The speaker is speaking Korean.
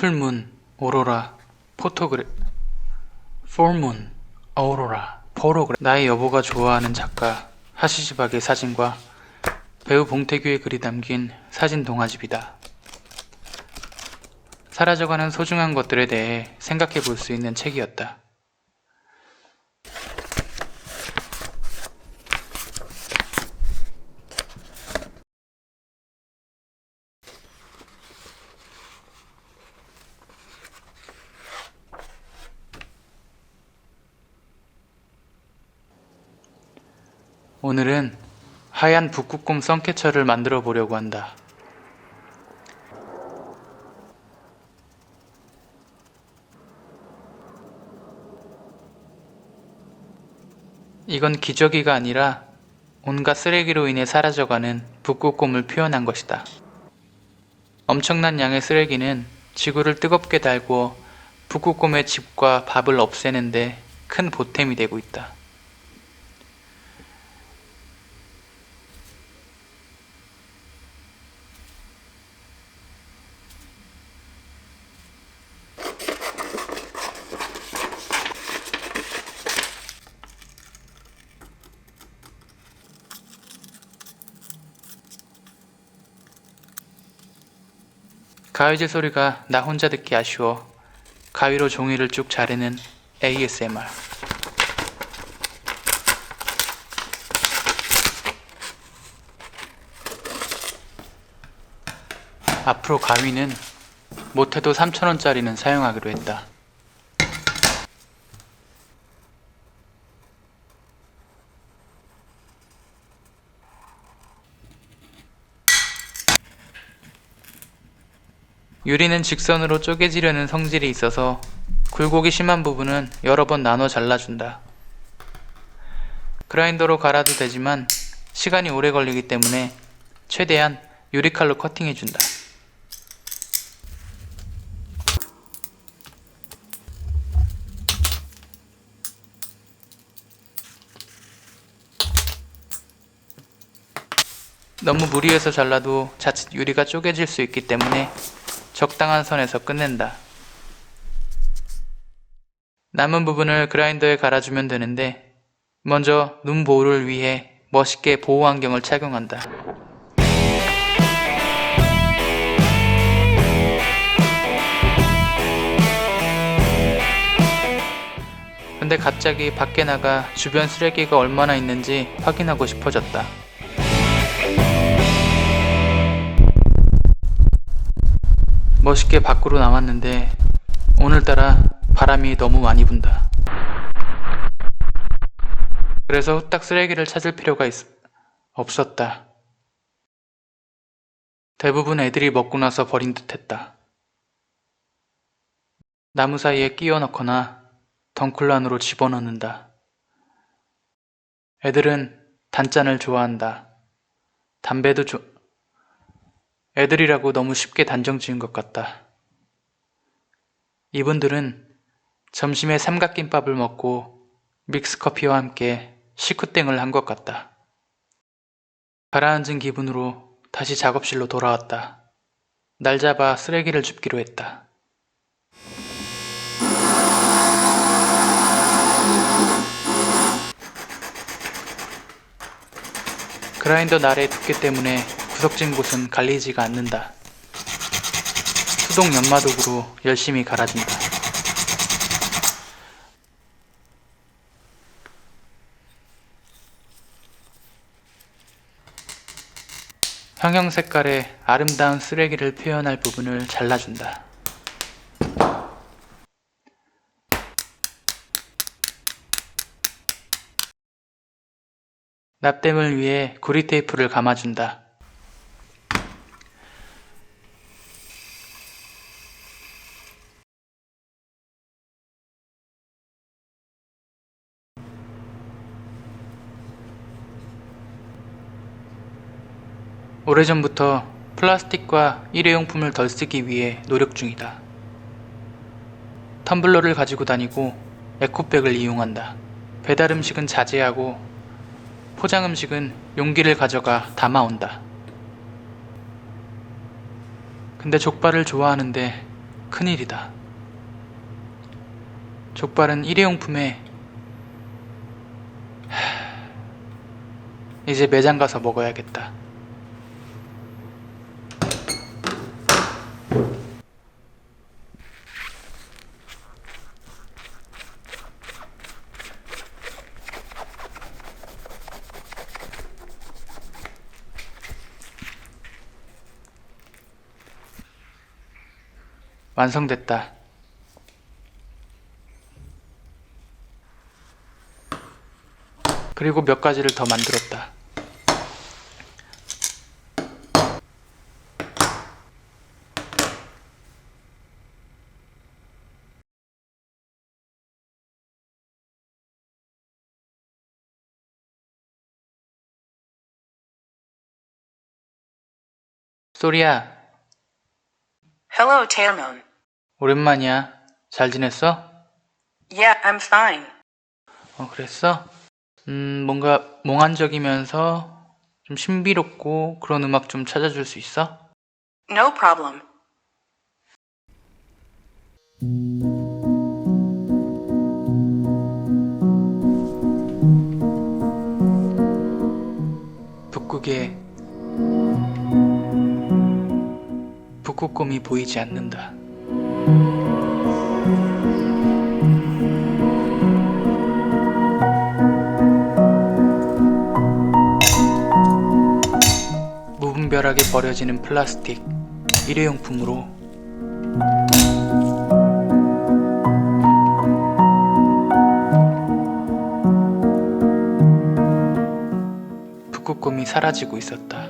풀문, 오로라, 풀문, 오로라, 나의 여보가 좋아하는 작가 하시시박의 사진과 배우 봉태규의 글이 담긴 사진 동화집이다. 사라져가는 소중한 것들에 대해 생각해 볼 수 있는 책이었다. 오늘은 하얀 북극곰 선캐쳐를 만들어 보려고 한다. 이건 기저귀가 아니라 온갖 쓰레기로 인해 사라져가는 북극곰을 표현한 것이다. 엄청난 양의 쓰레기는 지구를 뜨겁게 달고 북극곰의 집과 밥을 없애는데 큰 보탬이 되고 있다. 가위질 소리가 나 혼자 듣기 아쉬워 가위로 종이를 쭉 자르는 ASMR. 앞으로 가위는 못해도 3,000원짜리는 사용하기로 했다. 유리는 직선으로 쪼개지려는 성질이 있어서 굴곡이 심한 부분은 여러 번 나눠 잘라준다. 그라인더로 갈아도 되지만 시간이 오래 걸리기 때문에 최대한 유리칼로 커팅해준다. 너무 무리해서 잘라도 자칫 유리가 쪼개질 수 있기 때문에 적당한 선에서 끝낸다. 남은 부분을 그라인더에 갈아주면 되는데 먼저 눈 보호를 위해 멋있게 보호 안경을 착용한다. 근데 갑자기 밖에 나가 주변 쓰레기가 얼마나 있는지 확인하고 싶어졌다. 멋있게 밖으로 나왔는데 오늘따라 바람이 너무 많이 분다. 그래서 후딱 쓰레기를 찾을 필요가 없었다. 대부분 애들이 먹고 나서 버린 듯 했다. 나무 사이에 끼워 넣거나 덩쿨 안으로 집어넣는다. 애들은 단짠을 좋아한다. 담배도 애들이라고 너무 쉽게 단정 지은 것 같다. 이분들은 점심에 삼각김밥을 먹고 믹스커피와 함께 식후땡을 한 것 같다. 가라앉은 기분으로 다시 작업실로 돌아왔다. 날 잡아 쓰레기를 줍기로 했다. 그라인더 날의 두께 때문에 구석진 곳은 갈리지가 않는다. 수동 연마독으로 열심히 갈아준다. 형형 색깔의 아름다운 쓰레기를 표현할 부분을 잘라준다. 납땜을 위해 구리테이프를 감아준다. 오래전부터 플라스틱과 일회용품을 덜 쓰기 위해 노력 중이다. 텀블러를 가지고 다니고 에코백을 이용한다. 배달 음식은 자제하고 포장 음식은 용기를 가져가 담아온다. 근데 족발을 좋아하는데 큰일이다. 족발은 일회용품에 이제 매장 가서 먹어야겠다. 완성됐다. 그리고 몇 가지를 더 만들었다. 소리야, Hello, Tamon. 오랜만이야. 잘 지냈어? Yeah, I'm fine. 그랬어? 뭔가 몽환적이면서 좀 신비롭고 그런 음악 좀 찾아줄 수 있어? No problem. 북극에 북극곰이 보이지 않는다. 무분별하게 버려지는 플라스틱, 일회용품으로 북극곰이 사라지고 있었다.